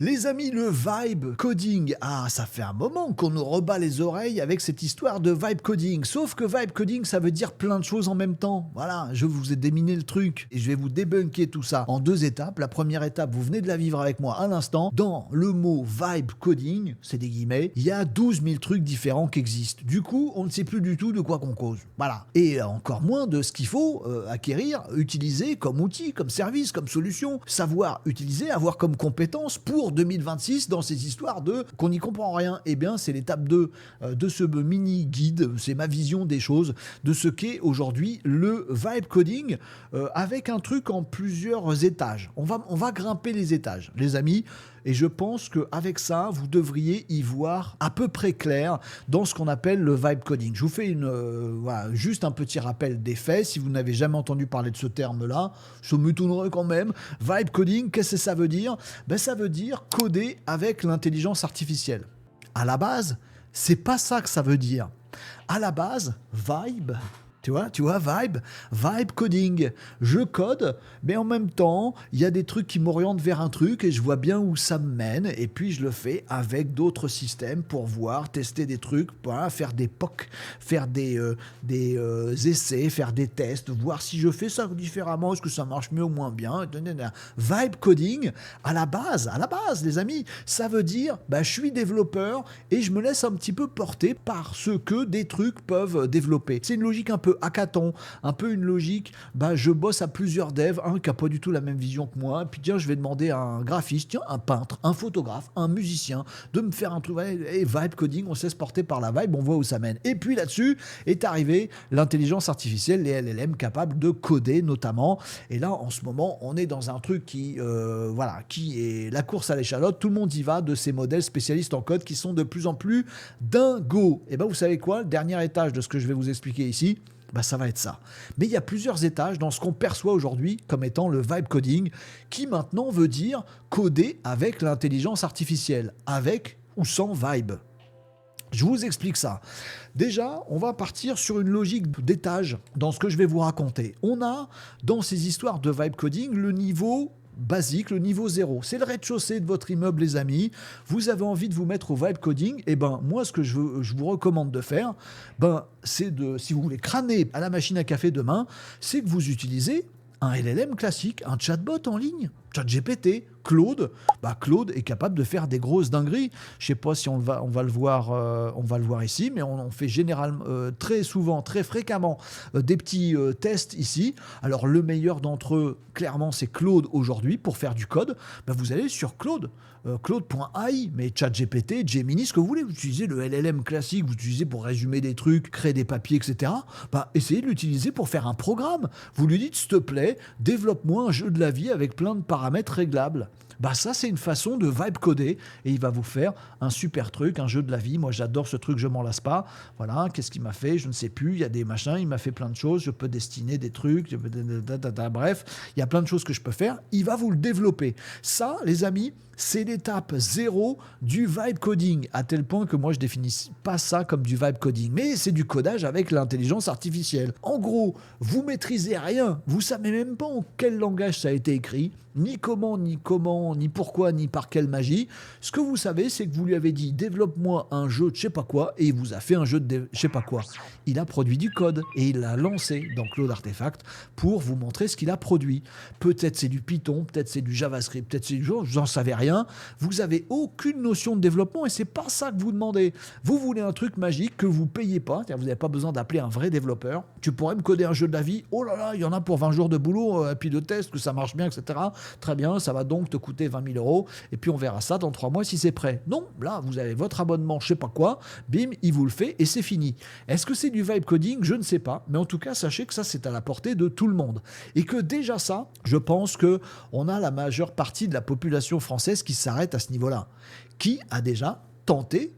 Les amis, le vibe coding. Ah, ça fait un moment qu'on nous rebat les oreilles avec cette histoire de vibe coding. Sauf que vibe coding, ça veut dire plein de choses en même temps. Voilà, je vous ai déminé le truc et je vais vous débunker tout ça en 2 étapes. La première étape, vous venez de la vivre avec moi à l'instant. Dans le mot vibe coding, c'est des guillemets, il y a 12 000 trucs différents qui existent. Du coup, on ne sait plus du tout de quoi qu'on cause. Voilà. Et encore moins de ce qu'il faut acquérir, utiliser comme outil, comme service, comme solution. Savoir utiliser, avoir comme compétence pour 2026 dans ces histoires de qu'on n'y comprend rien. Eh bien, c'est l'étape 2 de ce mini guide, c'est ma vision des choses, de ce qu'est aujourd'hui le vibe coding avec un truc en plusieurs étages. On va grimper les étages, les amis, et je pense qu'avec ça, vous devriez y voir à peu près clair dans ce qu'on appelle le vibe coding. Je vous fais voilà, juste un petit rappel des faits. Si vous n'avez jamais entendu parler de ce terme-là, ça m'étonnerait quand même. Vibe coding, qu'est-ce que ça veut dire ? Ben, ça veut dire coder avec l'intelligence artificielle. À la base, c'est pas ça que ça veut dire. À la base, vibe, tu vois, vibe coding. Je code, mais en même temps, il y a des trucs qui m'orientent vers un truc et je vois bien où ça me mène. Et puis, je le fais avec d'autres systèmes pour voir, tester des trucs, voilà, faire des POC, faire des essais, faire des tests, voir si je fais ça différemment, est-ce que ça marche mieux ou moins bien. Vibe coding, à la base, les amis, ça veut dire, bah, je suis développeur et je me laisse un petit peu porter par ce que des trucs peuvent développer. C'est une logique un peu hackathon, un peu une logique, bah, je bosse à plusieurs devs, un qui n'a pas du tout la même vision que moi, et puis tiens, je vais demander à un graphiste, tiens, un peintre, un photographe, un musicien, de me faire un truc, et vibe coding, on sait se porter par la vibe, on voit où ça mène. Et puis là-dessus est arrivée l'intelligence artificielle, les LLM capables de coder notamment, et là, en ce moment, on est dans un truc qui est la course à l'échalote, tout le monde y va, de ces modèles spécialistes en code qui sont de plus en plus dingos. Et ben vous savez quoi, le dernier étage de ce que je vais vous expliquer ici, bah ça va être ça. Mais il y a plusieurs étages dans ce qu'on perçoit aujourd'hui comme étant le vibe coding, qui maintenant veut dire coder avec l'intelligence artificielle, avec ou sans vibe. Je vous explique ça. Déjà, on va partir sur une logique d'étage dans ce que je vais vous raconter. On a, dans ces histoires de vibe coding, le niveau basique, le niveau 0. C'est le rez-de-chaussée de votre immeuble, les amis. Vous avez envie de vous mettre au vibe coding. Et ben, moi, ce que je vous recommande de faire, ben, c'est si vous voulez crâner à la machine à café demain, c'est que vous utilisez un LLM classique, un chatbot en ligne, ChatGPT, Claude. Bah, Claude est capable de faire des grosses dingueries. Je sais pas si on va le voir ici, mais on fait généralement très souvent, très fréquemment des petits tests ici. Alors le meilleur d'entre eux, clairement, c'est Claude aujourd'hui pour faire du code. Bah, vous allez sur Claude. Claude.ai, mais ChatGPT, Gemini, ce que vous voulez, vous utilisez le LLM classique, vous utilisez pour résumer des trucs, créer des papiers, etc. Bah, essayez de l'utiliser pour faire un programme. Vous lui dites, s'il te plaît, développe-moi un jeu de la vie avec plein de paramètres réglables. Bah ça, c'est une façon de vibe coder et il va vous faire un super truc, un jeu de la vie. Moi, j'adore ce truc, je m'en lasse pas. Voilà, qu'est-ce qu'il m'a fait ? Je ne sais plus. Il y a des machins, il m'a fait plein de choses. Je peux destiner des trucs. Bref, il y a plein de choses que je peux faire. Il va vous le développer. Ça, les amis, c'est l'étape 0 du vibe coding, à tel point que moi je définis pas ça comme du vibe coding, mais c'est du codage avec l'intelligence artificielle. En gros, vous maîtrisez rien, vous savez même pas en quel langage ça a été écrit, ni comment, ni pourquoi, ni par quelle magie. Ce que vous savez, c'est que vous lui avez dit développe-moi un jeu de je sais pas quoi, et il vous a fait un jeu de je sais pas quoi. Il a produit du code et il l'a lancé dans Claude Artefact pour vous montrer ce qu'il a produit. Peut-être c'est du Python, peut-être c'est du JavaScript, peut-être c'est du genre, j'en savais rien. Vous avez aucune notion de développement et c'est pas ça que vous demandez. Vous voulez un truc magique que vous payez pas, c'est-à-dire vous n'avez pas besoin d'appeler un vrai développeur. Tu pourrais me coder un jeu de la vie, oh là là, il y en a pour 20 jours de boulot, et puis de test, que ça marche bien, etc. Très bien, ça va donc te coûter 20 000 euros et puis on verra ça dans 3 mois si c'est prêt. Non, là, vous avez votre abonnement, je sais pas quoi, bim, il vous le fait et c'est fini. Est-ce que c'est du vibe coding ? Je ne sais pas, mais en tout cas, sachez que ça, c'est à la portée de tout le monde. Et que déjà ça, je pense que on a la majeure partie de la population française qui s'arrête à ce niveau-là, qui a déjà tenté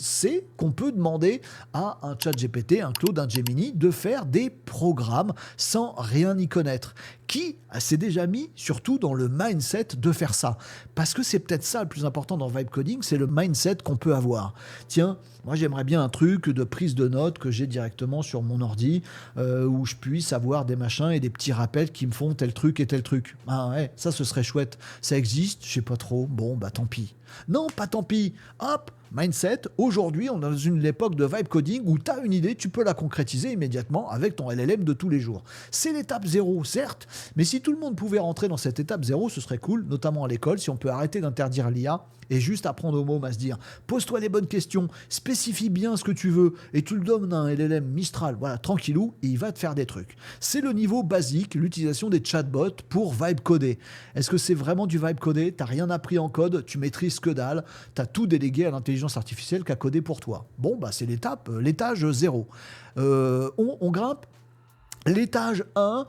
c'est qu'on peut demander à un ChatGPT, un Claude, un Gemini de faire des programmes sans rien y connaître. Qui s'est déjà mis surtout dans le mindset de faire ça? Parce que c'est peut-être ça le plus important dans Vibe Coding, c'est le mindset qu'on peut avoir. Tiens, moi j'aimerais bien un truc de prise de notes que j'ai directement sur mon ordi, où je puisse avoir des machins et des petits rappels qui me font tel truc et tel truc. Ah ouais, ça ce serait chouette. Ça existe, je sais pas trop, bon bah tant pis. Non, pas tant pis. Hop, mindset, aujourd'hui on est dans une époque de Vibe Coding où tu as une idée, tu peux la concrétiser immédiatement avec ton LLM de tous les jours. C'est l'étape 0, certes, mais si tout le monde pouvait rentrer dans cette étape 0, ce serait cool, notamment à l'école, si on peut arrêter d'interdire l'IA et juste apprendre aux mômes à se dire pose-toi les bonnes questions, spécifie bien ce que tu veux et tu le donnes à un LLM Mistral, voilà, tranquillou, et il va te faire des trucs. C'est le niveau basique, l'utilisation des chatbots pour vibe coder. Est-ce que c'est vraiment du vibe codé? T'as rien appris en code, tu maîtrises que dalle, t'as tout délégué à l'intelligence artificielle qui a codé pour toi. Bon, bah c'est l'étage 0. On grimpe. L'étage 1,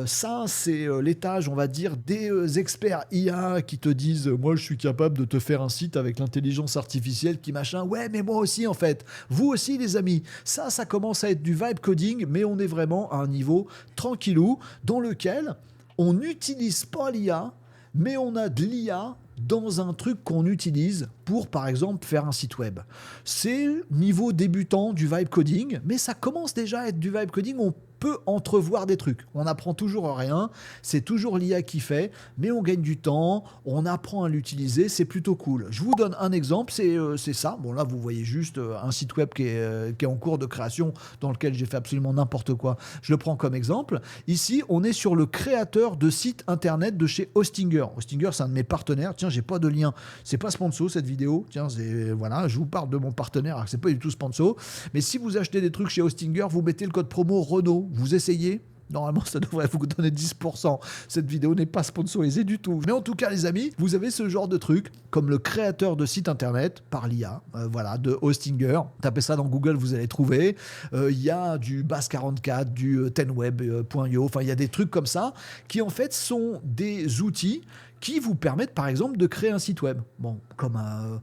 ça c'est l'étage, on va dire, des experts IA qui te disent « Moi je suis capable de te faire un site avec l'intelligence artificielle qui machin. » Ouais, mais moi aussi en fait. Vous aussi les amis. Ça commence à être du vibe coding, mais on est vraiment à un niveau tranquillou dans lequel on n'utilise pas l'IA, mais on a de l'IA dans un truc qu'on utilise pour, par exemple, faire un site web. C'est le niveau débutant du vibe coding, mais ça commence déjà à être du vibe coding. On peut entrevoir des trucs. On n'apprend toujours rien, c'est toujours l'IA qui fait, mais on gagne du temps, on apprend à l'utiliser, c'est plutôt cool. Je vous donne un exemple, c'est ça. Bon là, vous voyez juste un site web qui est en cours de création, dans lequel j'ai fait absolument n'importe quoi. Je le prends comme exemple. Ici, on est sur le créateur de site internet de chez Hostinger. Hostinger, c'est un de mes partenaires. Tiens, j'ai pas de lien. C'est pas sponsor cette vidéo. Tiens, voilà, je vous parle de mon partenaire, alors que c'est pas du tout sponsor. Mais si vous achetez des trucs chez Hostinger, vous mettez le code promo Renault. Vous essayez. Normalement, ça devrait vous donner 10%. Cette vidéo n'est pas sponsorisée du tout. Mais en tout cas, les amis, vous avez ce genre de truc, comme le créateur de site internet par l'IA, voilà, de Hostinger. Tapez ça dans Google, vous allez trouver. Il y a du Base44, du tenweb.io, enfin, il y a des trucs comme ça, qui en fait sont des outils qui vous permettent, par exemple, de créer un site web. Bon, comme un...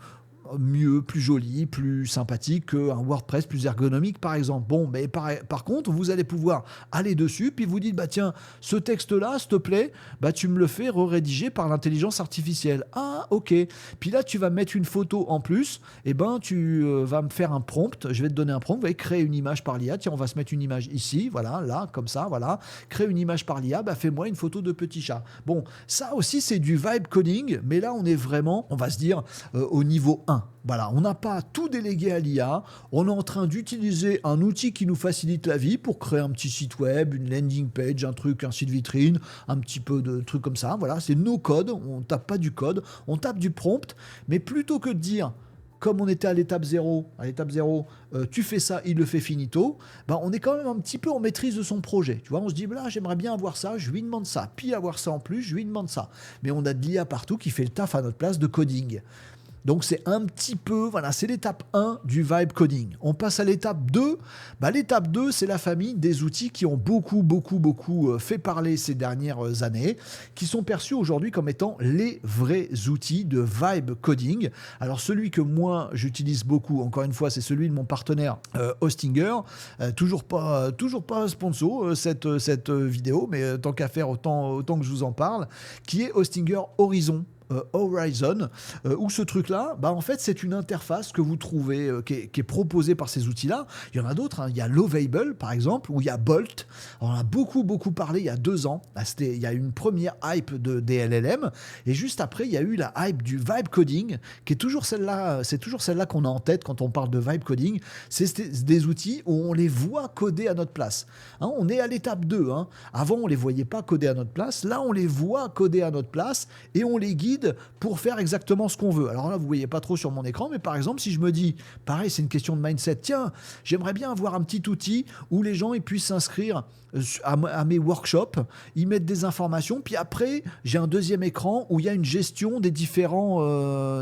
mieux, plus joli, plus sympathique qu'un WordPress plus ergonomique par exemple. Bon, mais par contre, vous allez pouvoir aller dessus, puis vous dites, bah tiens, ce texte-là, s'il te plaît, bah tu me le fais rédiger par l'intelligence artificielle. Ah, ok. Puis là, tu vas mettre une photo en plus, et ben tu vas me faire un prompt, je vais te donner un prompt, vous allez créer une image par l'IA, tiens, on va se mettre une image ici, voilà, là, comme ça, voilà, créer une image par l'IA, bah fais-moi une photo de petit chat. Bon, ça aussi, c'est du vibe coding, mais là, on est vraiment, on va se dire, au niveau 1. Voilà, on n'a pas tout délégué à l'IA, on est en train d'utiliser un outil qui nous facilite la vie pour créer un petit site web, une landing page, un truc, un site vitrine, un petit peu de trucs comme ça. Voilà, c'est no code, on tape pas du code, on tape du prompt, mais plutôt que de dire, comme on était à l'étape 0, tu fais ça, il le fait finito, bah on est quand même un petit peu en maîtrise de son projet. Tu vois, on se dit, là, j'aimerais bien avoir ça, je lui demande ça, puis avoir ça en plus, je lui demande ça. Mais on a de l'IA partout qui fait le taf à notre place de coding. Donc c'est un petit peu, voilà, c'est l'étape 1 du vibe coding. On passe à l'étape 2. Bah, l'étape 2, c'est la famille des outils qui ont beaucoup fait parler ces dernières années, qui sont perçus aujourd'hui comme étant les vrais outils de vibe coding. Alors celui que moi j'utilise beaucoup, encore une fois, c'est celui de mon partenaire Hostinger. Toujours pas sponsor cette vidéo, mais tant qu'à faire, autant que je vous en parle, qui est Hostinger Horizon. Où ce truc-là, bah en fait, c'est une interface que vous trouvez, qui est proposée par ces outils-là. Il y en a d'autres, hein. Il y a Lovable, par exemple, ou il y a Bolt. On en a beaucoup parlé il y a 2 ans. Là, il y a une première hype des LLM, et juste après, il y a eu la hype du vibe coding, qui est toujours celle-là, c'est toujours celle-là qu'on a en tête quand on parle de vibe coding. C'est des outils où on les voit coder à notre place. Hein, on est à l'étape 2. Hein. Avant, on les voyait pas coder à notre place. Là, on les voit coder à notre place, et on les guide pour faire exactement ce qu'on veut. Alors là, vous voyez pas trop sur mon écran, mais par exemple, si je me dis, pareil, c'est une question de mindset, tiens, j'aimerais bien avoir un petit outil où les gens ils puissent s'inscrire à mes workshops, ils mettent des informations, puis après, j'ai un deuxième écran où il y a une gestion des différents,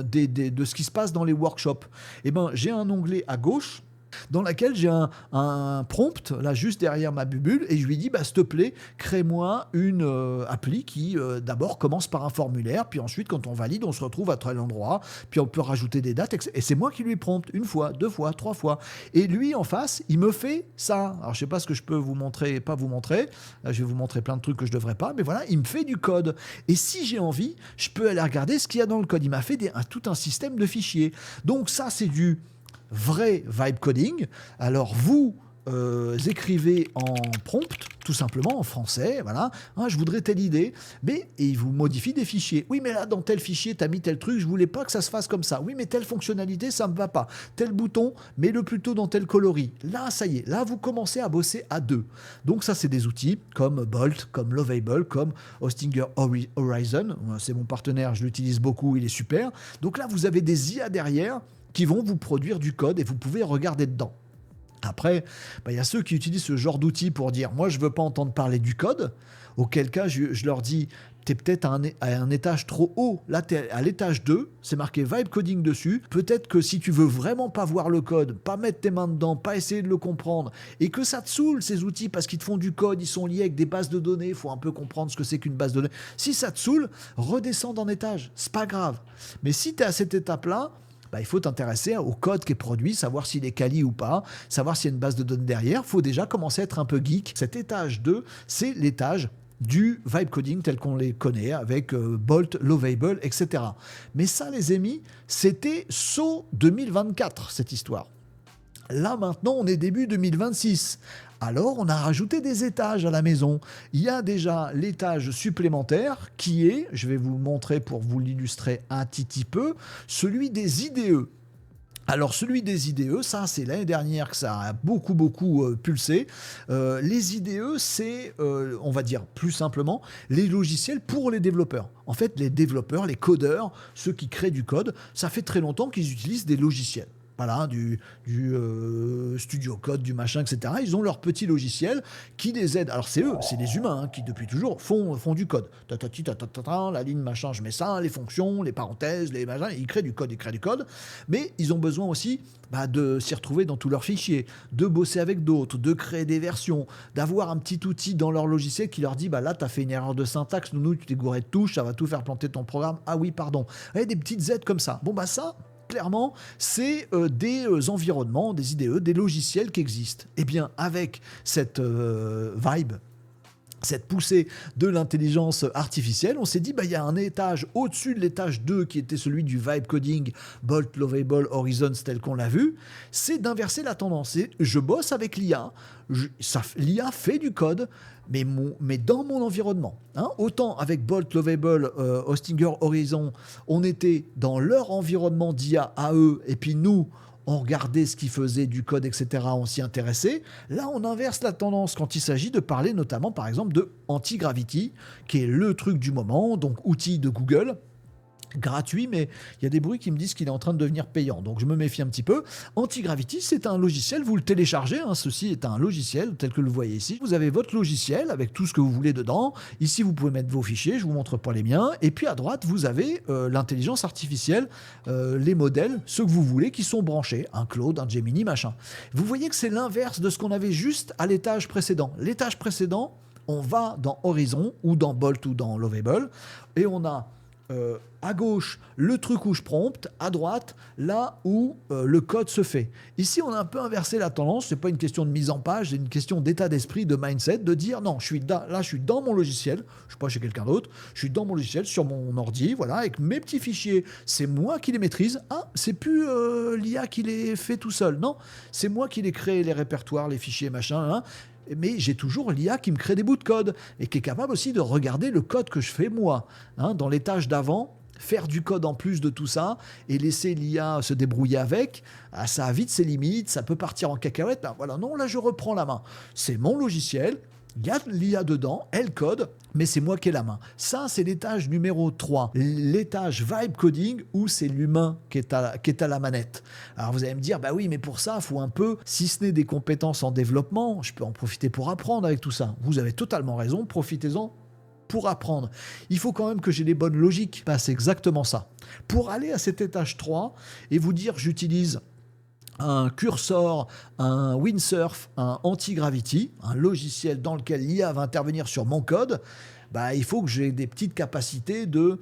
de ce qui se passe dans les workshops. Et ben, j'ai un onglet à gauche, dans laquelle j'ai un prompt, là, juste derrière ma bubule, et je lui dis, bah, s'il te plaît, crée-moi une appli qui, d'abord, commence par un formulaire, puis ensuite, quand on valide, on se retrouve à tel endroit, puis on peut rajouter des dates, et c'est moi qui lui prompte, une fois, deux fois, trois fois. Et lui, en face, il me fait ça. Alors, je sais pas ce que je peux vous montrer, pas vous montrer, là, je vais vous montrer plein de trucs que je devrais pas, mais voilà, il me fait du code. Et si j'ai envie, je peux aller regarder ce qu'il y a dans le code. Il m'a fait tout un système de fichiers. Donc ça, c'est du vrai vibe coding. Alors vous écrivez en prompt, tout simplement en français, voilà, hein, je voudrais telle idée, mais et il vous modifie des fichiers. Oui, mais là, dans tel fichier, tu as mis tel truc, je voulais pas que ça se fasse comme ça. Oui, mais telle fonctionnalité, ça me va pas. Tel bouton, mets-le plutôt dans tel coloris. Là, ça y est, là, vous commencez à bosser à deux. Donc ça, c'est des outils comme Bolt, comme Lovable, comme Hostinger Horizon. C'est mon partenaire, je l'utilise beaucoup, il est super. Donc là, vous avez des IA derrière qui vont vous produire du code et vous pouvez regarder dedans. Après, il y a ceux qui utilisent ce genre d'outils pour dire « moi, je ne veux pas entendre parler du code », auquel cas, je leur dis « tu es peut-être à un étage trop haut, là, tu es à l'étage 2, c'est marqué Vibe Coding dessus, peut-être que si tu veux vraiment pas voir le code, pas mettre tes mains dedans, pas essayer de le comprendre, et que ça te saoule, ces outils, parce qu'ils te font du code, ils sont liés avec des bases de données, il faut un peu comprendre ce que c'est qu'une base de données. Si ça te saoule, redescends d'un étage, c'est pas grave. Mais si tu es à cette étape-là, il faut t'intéresser au code qui est produit, savoir s'il est quali ou pas, savoir s'il y a une base de données derrière. Il faut déjà commencer à être un peu geek. Cet étage 2, c'est l'étage du vibe coding tel qu'on les connaît, avec Bolt, Lovable, etc. Mais ça, les amis, c'était saut 2024, cette histoire. Là, maintenant, on est début 2026. Alors, on a rajouté des étages à la maison. Il y a déjà l'étage supplémentaire qui est, je vais vous le montrer pour vous l'illustrer un petit peu, celui des IDE. Alors celui des IDE, ça c'est l'année dernière que ça a beaucoup pulsé. Les IDE, c'est, on va dire plus simplement, les logiciels pour les développeurs. En fait, les développeurs, les codeurs, ceux qui créent du code, ça fait très longtemps qu'ils utilisent des logiciels. Voilà, du studio code, du machin, etc. Ils ont leur petit logiciel qui les aide. Alors c'est eux, c'est les humains qui depuis toujours font du code. La ligne machin, je mets ça, les fonctions, les parenthèses, les machins, ils créent du code. Mais ils ont besoin aussi de s'y retrouver dans tous leurs fichiers, de bosser avec d'autres, de créer des versions, d'avoir un petit outil dans leur logiciel qui leur dit là, tu as fait une erreur de syntaxe, nounou, tu t'es gouré de touche, ça va tout faire planter ton programme. Ah oui, pardon. Et des petites aides comme ça. Ça, clairement, c'est des environnements, des IDE, des logiciels qui existent. Eh bien, avec cette vibe, cette poussée de l'intelligence artificielle, on s'est dit, il y a un étage au-dessus de l'étage 2 qui était celui du vibe coding, Bolt, Lovable, Horizons tel qu'on l'a vu, c'est d'inverser la tendance. Et je bosse avec l'IA, l'IA fait du code, mais dans mon environnement. Hein. Autant avec Bolt, Lovable, Hostinger, Horizon, on était dans leur environnement d'IA à eux, et puis nous, on regardait ce qu'ils faisaient, du code, etc., on s'y intéressait. Là, on inverse la tendance quand il s'agit de parler notamment, par exemple, de Antigravity, qui est le truc du moment, donc outil de Google, gratuit, mais il y a des bruits qui me disent qu'il est en train de devenir payant, donc je me méfie un petit peu. Antigravity, c'est un logiciel, vous le téléchargez, ceci est un logiciel tel que vous le voyez ici. Vous avez votre logiciel avec tout ce que vous voulez dedans. Ici, vous pouvez mettre vos fichiers, je vous montre pas les miens. Et puis à droite, vous avez l'intelligence artificielle, les modèles, ceux que vous voulez, qui sont branchés, un Claude, un Gemini, machin. Vous voyez que c'est l'inverse de ce qu'on avait juste à l'étage précédent. L'étage précédent, on va dans Horizon, ou dans Bolt, ou dans Lovable, et on a à gauche, le truc où je prompte, à droite, là où le code se fait. Ici, on a un peu inversé la tendance, c'est pas une question de mise en page, c'est une question d'état d'esprit, de mindset, de dire non, je suis dans mon logiciel, je suis pas chez quelqu'un d'autre, je suis dans mon logiciel, sur mon ordi, voilà, avec mes petits fichiers, c'est moi qui les maîtrise. Ah, c'est plus l'IA qui les fait tout seul, non, c'est moi qui les crée, les répertoires, les fichiers, machin, hein. Mais j'ai toujours l'IA qui me crée des bouts de code et qui est capable aussi de regarder le code que je fais moi. Hein, dans les tâches d'avant, faire du code en plus de tout ça et laisser l'IA se débrouiller avec, ça a vite ses limites, ça peut partir en cacahuète. Voilà, non, là je reprends la main. C'est mon logiciel, il y a l'IA dedans, elle code, mais c'est moi qui ai la main. Ça, c'est l'étage numéro 3, l'étage vibe coding, où c'est l'humain qui est à la manette. Alors vous allez me dire, oui, mais pour ça, il faut un peu, si ce n'est des compétences en développement, je peux en profiter pour apprendre avec tout ça. Vous avez totalement raison, profitez-en pour apprendre. Il faut quand même que j'ai les bonnes logiques. C'est exactement ça. Pour aller à cet étage 3 et vous dire, j'utilise un cursor, un windsurf, un anti-gravity, un logiciel dans lequel l'IA va intervenir sur mon code, bah, il faut que j'ai des petites capacités de...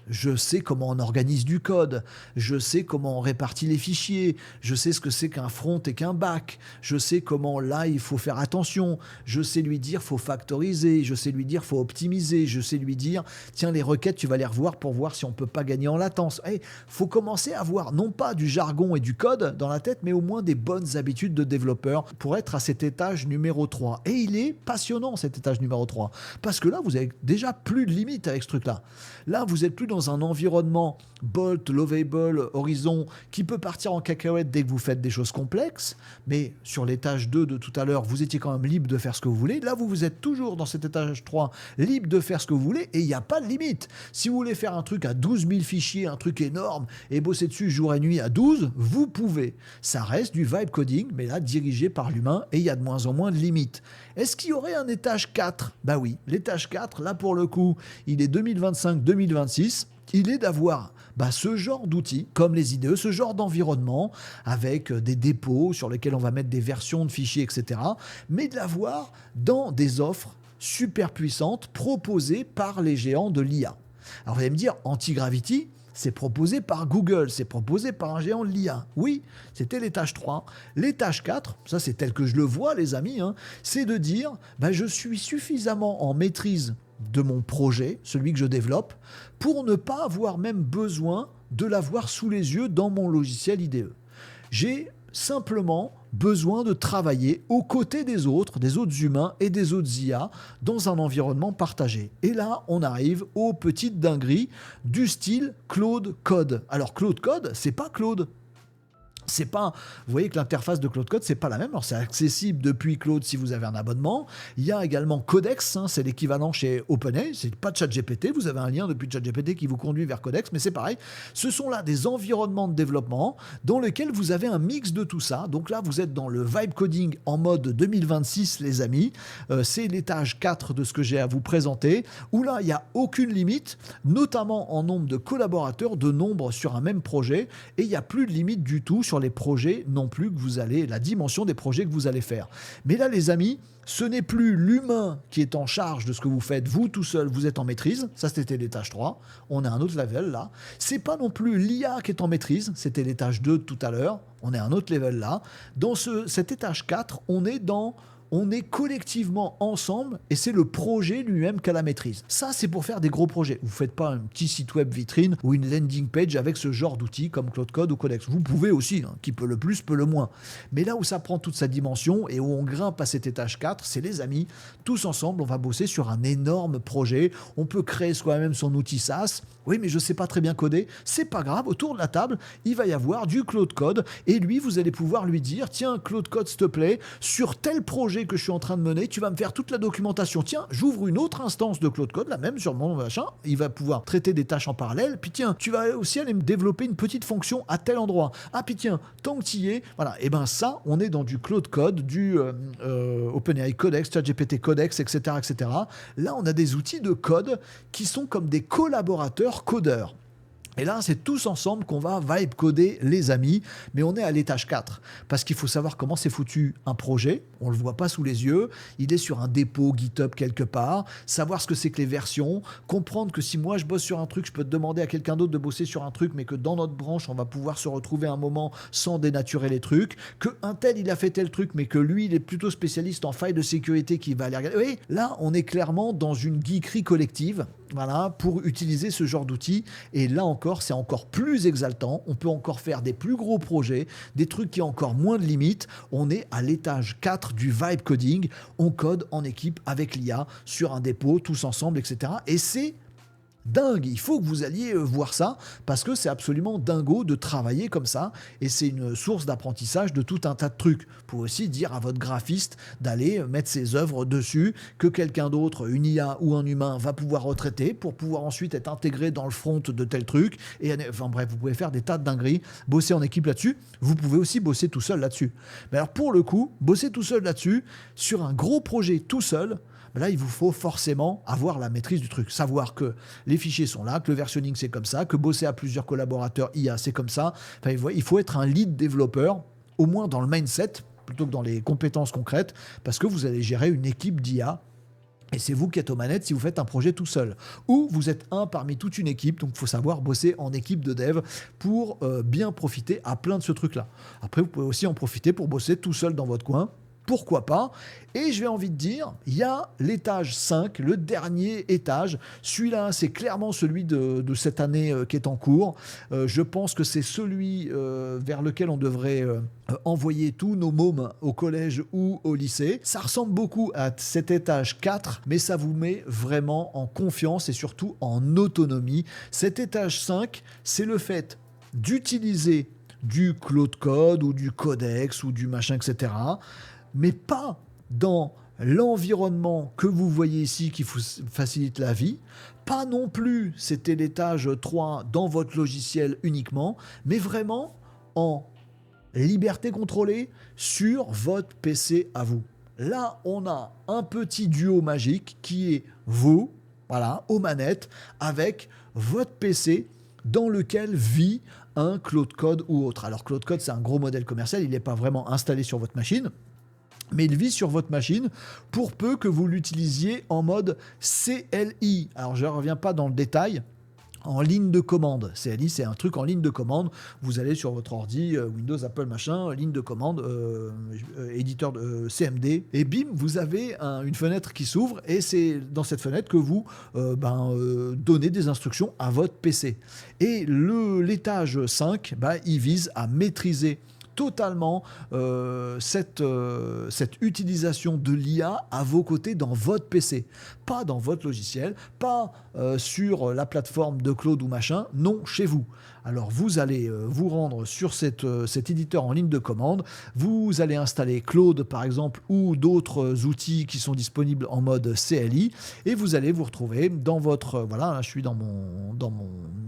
Je sais comment on organise du code, je sais comment on répartit les fichiers, je sais ce que c'est qu'un front et qu'un back, je sais comment là il faut faire attention, je sais lui dire faut factoriser, je sais lui dire faut optimiser, je sais lui dire tiens les requêtes tu vas les revoir pour voir si on peut pas gagner en latence. Faut commencer à avoir non pas du jargon et du code dans la tête mais au moins des bonnes habitudes de développeur pour être à cet étage numéro 3. Et il est passionnant cet étage numéro 3 parce que là vous avez déjà plus de limites avec ce truc là. Là vous êtes plus dans un environnement Bolt, Lovable, Horizon qui peut partir en cacahuète dès que vous faites des choses complexes, mais sur l'étage 2 de tout à l'heure, vous étiez quand même libre de faire ce que vous voulez. Là, vous êtes toujours dans cet étage 3, libre de faire ce que vous voulez et il n'y a pas de limite. Si vous voulez faire un truc à 12 000 fichiers, un truc énorme et bosser dessus jour et nuit à 12, vous pouvez. Ça reste du vibe coding, mais là, dirigé par l'humain et il y a de moins en moins de limites. Est-ce qu'il y aurait un étage 4 ? Bah oui, l'étage 4, là pour le coup, il est 2025-2026. Il est d'avoir ce genre d'outils, comme les IDE, ce genre d'environnement, avec des dépôts sur lesquels on va mettre des versions de fichiers, etc., mais de l'avoir dans des offres super puissantes proposées par les géants de l'IA. Alors vous allez me dire, Antigravity, c'est proposé par Google, c'est proposé par un géant de l'IA. Oui, c'était l'étage 3. L'étage 4, ça c'est tel que je le vois les amis, c'est de dire, je suis suffisamment en maîtrise de mon projet, celui que je développe, pour ne pas avoir même besoin de l'avoir sous les yeux dans mon logiciel IDE. J'ai simplement besoin de travailler aux côtés des autres humains et des autres IA dans un environnement partagé. Et là, on arrive aux petites dingueries du style Claude Code. Alors Claude Code, c'est pas Claude. C'est pas, vous voyez que l'interface de Claude Code, c'est pas la même. Alors c'est accessible depuis Claude si vous avez un abonnement. Il y a également Codex, c'est l'équivalent chez OpenAI. C'est pas ChatGPT. Vous avez un lien depuis ChatGPT qui vous conduit vers Codex, mais c'est pareil. Ce sont là des environnements de développement dans lesquels vous avez un mix de tout ça. Donc là, vous êtes dans le vibe coding en mode 2026, les amis. C'est l'étage 4 de ce que j'ai à vous présenter, où là, il n'y a aucune limite, notamment en nombre de collaborateurs, de nombre sur un même projet, et il n'y a plus de limite du tout sur les projets non plus que vous allez, la dimension des projets que vous allez faire. Mais là, les amis, ce n'est plus l'humain qui est en charge de ce que vous faites, vous tout seul, vous êtes en maîtrise, ça c'était l'étage 3, on est à un autre level là. C'est pas non plus l'IA qui est en maîtrise, c'était l'étage 2 de tout à l'heure, on est à un autre level là. Dans cet étage 4, on est collectivement ensemble et c'est le projet lui-même qui a la maîtrise. Ça, c'est pour faire des gros projets. Vous ne faites pas un petit site web vitrine ou une landing page avec ce genre d'outils comme Claude Code ou Codex. Vous pouvez aussi, qui peut le plus, peut le moins. Mais là où ça prend toute sa dimension et où on grimpe à cet étage 4, c'est les amis, tous ensemble, on va bosser sur un énorme projet. On peut créer soi-même son outil SaaS. Oui, mais je ne sais pas très bien coder. C'est pas grave, autour de la table, il va y avoir du Claude Code et lui, vous allez pouvoir lui dire, tiens, Claude Code, s'il te plaît, sur tel projet que je suis en train de mener, tu vas me faire toute la documentation. Tiens, j'ouvre une autre instance de Claude Code, la même sur mon machin, il va pouvoir traiter des tâches en parallèle. Puis tiens, tu vas aussi aller me développer une petite fonction à tel endroit. Ah, puis tiens, tant que tu y es, voilà. Et ben ça, on est dans du Claude Code, du OpenAI Codex, ChatGPT Codex, etc., etc. Là, on a des outils de code qui sont comme des collaborateurs codeurs. Et là, c'est tous ensemble qu'on va vibe coder, les amis, mais on est à l'étage 4, parce qu'il faut savoir comment c'est foutu un projet, on ne le voit pas sous les yeux, il est sur un dépôt GitHub quelque part, savoir ce que c'est que les versions, comprendre que si moi je bosse sur un truc, je peux te demander à quelqu'un d'autre de bosser sur un truc, mais que dans notre branche, on va pouvoir se retrouver un moment sans dénaturer les trucs, que un tel, il a fait tel truc, mais que lui, il est plutôt spécialiste en failles de sécurité qui va aller regarder. Oui, là, on est clairement dans une geekerie collective, voilà, pour utiliser ce genre d'outils, et là encore, c'est encore plus exaltant, on peut encore faire des plus gros projets, des trucs qui ont encore moins de limites, on est à l'étage 4 du vibe coding, on code en équipe avec l'IA sur un dépôt, tous ensemble, etc. Et c'est dingue, il faut que vous alliez voir ça parce que c'est absolument dingo de travailler comme ça et c'est une source d'apprentissage de tout un tas de trucs. Vous pouvez aussi dire à votre graphiste d'aller mettre ses œuvres dessus, que quelqu'un d'autre, une IA ou un humain, va pouvoir retraiter pour pouvoir ensuite être intégré dans le front de tel truc. Et enfin bref, vous pouvez faire des tas de dingueries, bosser en équipe là-dessus. Vous pouvez aussi bosser tout seul là-dessus. Mais alors pour le coup, bosser tout seul là-dessus, sur un gros projet tout seul, là, il vous faut forcément avoir la maîtrise du truc. Savoir que les fichiers sont là, que le versionning, c'est comme ça, que bosser à plusieurs collaborateurs IA, c'est comme ça. Enfin, il faut être un lead développeur au moins dans le mindset, plutôt que dans les compétences concrètes, parce que vous allez gérer une équipe d'IA. Et c'est vous qui êtes aux manettes si vous faites un projet tout seul. Ou vous êtes un parmi toute une équipe, donc il faut savoir bosser en équipe de dev pour bien profiter à plein de ce truc-là. Après, vous pouvez aussi en profiter pour bosser tout seul dans votre coin. Pourquoi pas? Et je vais envie de dire, il y a l'étage 5, le dernier étage. Celui-là, c'est clairement celui de cette année qui est en cours. Je pense que c'est celui vers lequel on devrait envoyer tous nos mômes au collège ou au lycée. Ça ressemble beaucoup à cet étage 4, mais ça vous met vraiment en confiance et surtout en autonomie. Cet étage 5, c'est le fait d'utiliser du Claude Code ou du Codex ou du machin, etc., mais pas dans l'environnement que vous voyez ici qui vous facilite la vie, pas non plus, c'était l'étage 3 dans votre logiciel uniquement, mais vraiment en liberté contrôlée sur votre PC à vous. Là, on a un petit duo magique qui est vous, voilà, aux manettes, avec votre PC dans lequel vit un Claude Code ou autre. Alors Claude Code, c'est un gros modèle commercial, il n'est pas vraiment installé sur votre machine, mais il vit sur votre machine pour peu que vous l'utilisiez en mode CLI. Alors je ne reviens pas dans le détail. En ligne de commande. CLI, c'est un truc en ligne de commande. Vous allez sur votre ordi, Windows, Apple, machin, ligne de commande, éditeur de CMD, et bim, vous avez une fenêtre qui s'ouvre, et c'est dans cette fenêtre que vous donnez des instructions à votre PC. Et l'étage 5, il vise à maîtriser totalement cette utilisation de l'IA à vos côtés dans votre PC. Pas dans votre logiciel, pas sur la plateforme de Claude ou machin, non, chez vous. Alors vous allez vous rendre sur cet éditeur en ligne de commande, vous allez installer Claude par exemple ou d'autres outils qui sont disponibles en mode CLI et vous allez vous retrouver dans votre... voilà, là, je suis dans mon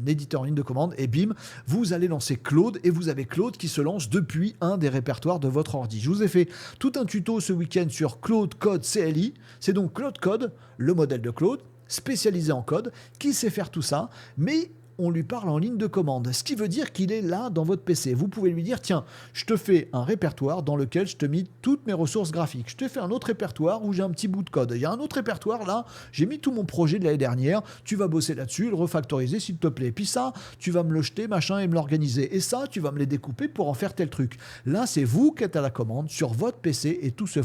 éditeur en ligne de commande et bim, vous allez lancer Claude et vous avez Claude qui se lance depuis un des répertoires de votre ordi. Je vous ai fait tout un tuto ce week-end sur Claude Code CLI. C'est donc Claude Code, le modèle de Claude, spécialisé en code, qui sait faire tout ça, mais on lui parle en ligne de commande, ce qui veut dire qu'il est là dans votre PC. Vous pouvez lui dire, tiens, je te fais un répertoire dans lequel je te mets toutes mes ressources graphiques. Je te fais un autre répertoire où j'ai un petit bout de code. Il y a un autre répertoire là, j'ai mis tout mon projet de l'année dernière, tu vas bosser là-dessus, le refactoriser s'il te plaît. Puis ça, tu vas me le jeter, machin, et me l'organiser. Et ça, tu vas me les découper pour en faire tel truc. Là, c'est vous qui êtes à la commande sur votre PC et tout se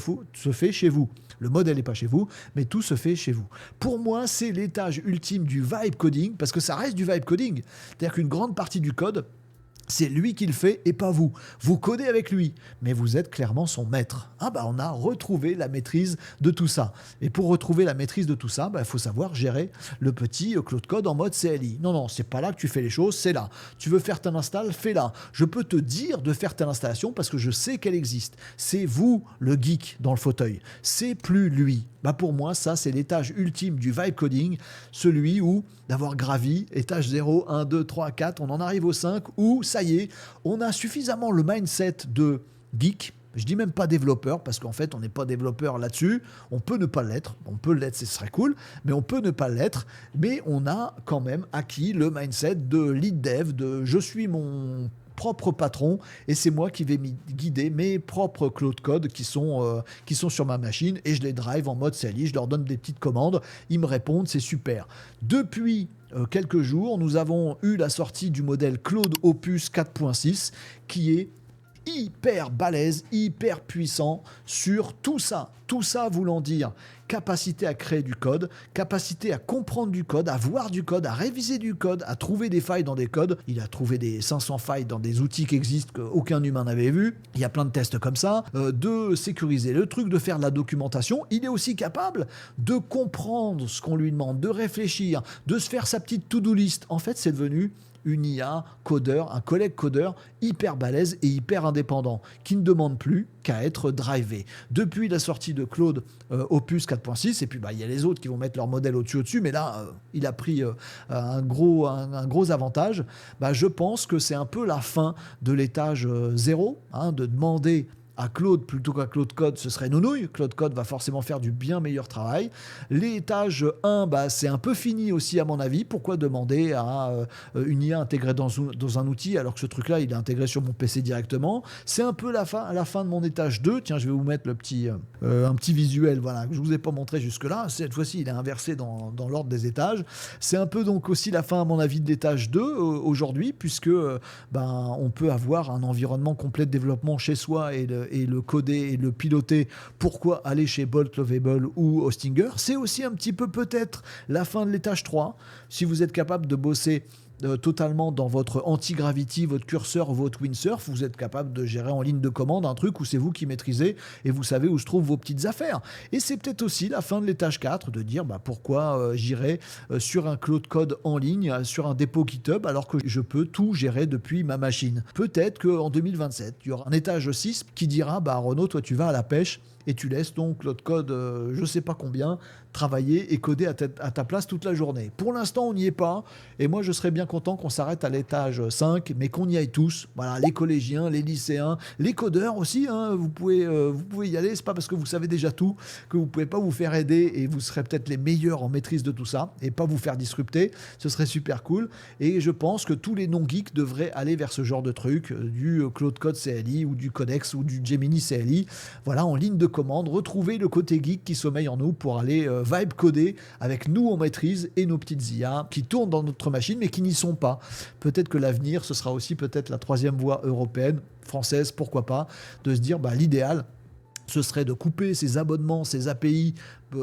fait chez vous. Le modèle n'est pas chez vous, mais tout se fait chez vous. Pour moi, c'est l'étage ultime du vibe coding, parce que ça reste du vibe coding. C'est-à-dire qu'une grande partie du code, c'est lui qui le fait et pas vous. Vous codez avec lui, mais vous êtes clairement son maître. On a retrouvé la maîtrise de tout ça. Et pour retrouver la maîtrise de tout ça, il faut savoir gérer le petit Claude Code en mode CLI. Non, c'est pas là que tu fais les choses, c'est là. Tu veux faire ton install, fais-la. Je peux te dire de faire telle installation parce que je sais qu'elle existe. C'est vous, le geek dans le fauteuil. C'est plus lui. Pour moi, ça, c'est l'étage ultime du vibe coding, celui où, d'avoir gravi, étage 0, 1, 2, 3, 4, on en arrive au 5, où, ça y est, on a suffisamment le mindset de geek. Je dis même pas développeur, parce qu'en fait, on n'est pas développeur là-dessus. On peut ne pas l'être. On peut l'être, ce serait cool, mais on peut ne pas l'être. Mais on a quand même acquis le mindset de lead dev, de je suis mon propre patron et c'est moi qui vais guider mes propres Claude Code qui sont sur ma machine et je les drive en mode CLI, je leur donne des petites commandes, ils me répondent, c'est super. Depuis quelques jours, nous avons eu la sortie du modèle Claude Opus 4.6 qui est hyper balèze, hyper puissant sur tout ça. Tout ça voulant dire capacité à créer du code, capacité à comprendre du code, à voir du code, à réviser du code, à trouver des failles dans des codes. Il a trouvé des 500 failles dans des outils qui existent qu'aucun humain n'avait vu. Il y a plein de tests comme ça. De sécuriser le truc, de faire de la documentation. Il est aussi capable de comprendre ce qu'on lui demande, de réfléchir, de se faire sa petite to-do list. En fait, c'est devenu une IA codeur, un collègue codeur hyper balèze et hyper indépendant, qui ne demande plus qu'à être drivé. Depuis la sortie de Claude Opus 4.6, et puis il y a les autres qui vont mettre leur modèle au-dessus, mais là, il a pris un gros avantage. Je pense que c'est un peu la fin de l'étage 0, de demander à Claude plutôt qu'à Claude Code, ce serait nounouille. Claude Code va forcément faire du bien meilleur travail. L'étage 1, c'est un peu fini aussi à mon avis. Pourquoi demander à une IA intégrée dans un outil alors que ce truc-là, il est intégré sur mon PC directement. C'est un peu à la fin de mon étage 2. Tiens, je vais vous mettre un petit visuel voilà, que je ne vous ai pas montré jusque-là. Cette fois-ci, il est inversé dans l'ordre des étages. C'est un peu donc aussi la fin, à mon avis, de l'étage 2 aujourd'hui, puisque on peut avoir un environnement complet de développement chez soi et le coder et le piloter. Pourquoi aller chez Bolt, Lovable ou Hostinger? C'est aussi un petit peu peut-être la fin de l'étage 3. Si vous êtes capable de bosser totalement dans votre anti-gravity, votre curseur, votre windsurf, vous êtes capable de gérer en ligne de commande un truc où c'est vous qui maîtrisez et vous savez où se trouvent vos petites affaires. Et c'est peut-être aussi la fin de l'étage 4 de dire pourquoi j'irai sur un Claude Code en ligne, sur un dépôt GitHub, alors que je peux tout gérer depuis ma machine. Peut-être qu'en 2027, il y aura un étage 6 qui dira Renaud, toi tu vas à la pêche et tu laisses ton Claude Code, je sais pas combien, travailler et coder à ta place toute la journée. Pour l'instant, on n'y est pas, et moi je serais bien content qu'on s'arrête à l'étage 5, mais qu'on y aille tous. Voilà, les collégiens, les lycéens, les codeurs aussi, hein, vous pouvez y aller, c'est pas parce que vous savez déjà tout que vous pouvez pas vous faire aider, et vous serez peut-être les meilleurs en maîtrise de tout ça, et pas vous faire disrupter, ce serait super cool, et je pense que tous les non-geeks devraient aller vers ce genre de truc, du Claude Code CLI, ou du Codex, ou du Gemini CLI, voilà, en ligne de commande, retrouver le côté geek qui sommeille en nous pour aller vibe coder avec nous en maîtrise et nos petites IA qui tournent dans notre machine mais qui n'y sont pas. Peut-être que l'avenir, ce sera aussi peut-être la troisième voie européenne, française, pourquoi pas, de se dire l'idéal, ce serait de couper ces abonnements, ces API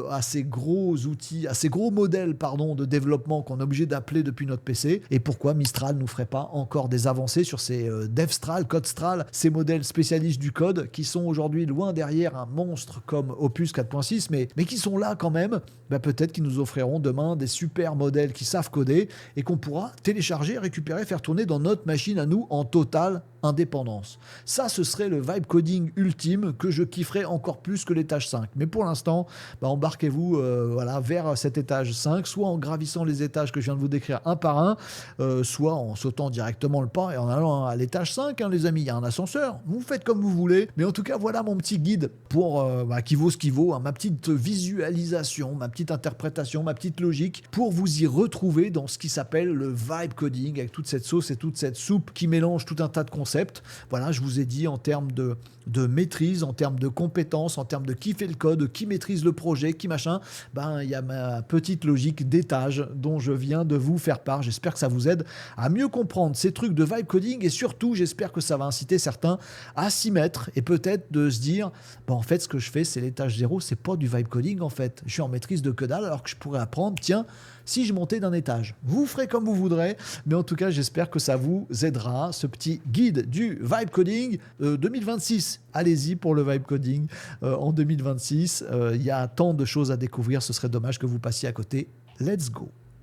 à ces gros outils, à ces gros modèles de développement qu'on est obligé d'appeler depuis notre PC. Et pourquoi Mistral ne nous ferait pas encore des avancées sur ces DevStral, CodeStral, ces modèles spécialistes du code qui sont aujourd'hui loin derrière un monstre comme Opus 4.6, mais qui sont là quand même. Peut-être qu'ils nous offriront demain des super modèles qui savent coder et qu'on pourra télécharger, récupérer, faire tourner dans notre machine à nous en totale indépendance. Ça, ce serait le vibe coding ultime que je kifferais encore plus que l'étage 5. Mais pour l'instant, embarquez-vous vers cet étage 5, soit en gravissant les étages que je viens de vous décrire un par un, soit en sautant directement le pas et en allant à l'étage 5, les amis, il y a un ascenseur, vous faites comme vous voulez. Mais en tout cas, voilà mon petit guide pour qui vaut ce qui vaut, ma petite visualisation, ma petite interprétation, ma petite logique pour vous y retrouver dans ce qui s'appelle le vibe coding, avec toute cette sauce et toute cette soupe qui mélange tout un tas de concepts. Voilà, je vous ai dit en termes de maîtrise, en termes de compétences, en termes de qui fait le code, qui maîtrise le projet, qui machin, il y a ma petite logique d'étage dont je viens de vous faire part. J'espère que ça vous aide à mieux comprendre ces trucs de vibe coding et surtout, j'espère que ça va inciter certains à s'y mettre et peut-être de se dire, en fait, ce que je fais, c'est l'étage 0, c'est pas du vibe coding en fait. Je suis en maîtrise de que dalle alors que je pourrais apprendre, tiens, si je montais d'un étage. Vous ferez comme vous voudrez, mais en tout cas, j'espère que ça vous aidera, ce petit guide du vibe coding 2026. Allez-y pour le vibe coding en 2026. Il y a tant de choses à découvrir, ce serait dommage que vous passiez à côté. Let's go!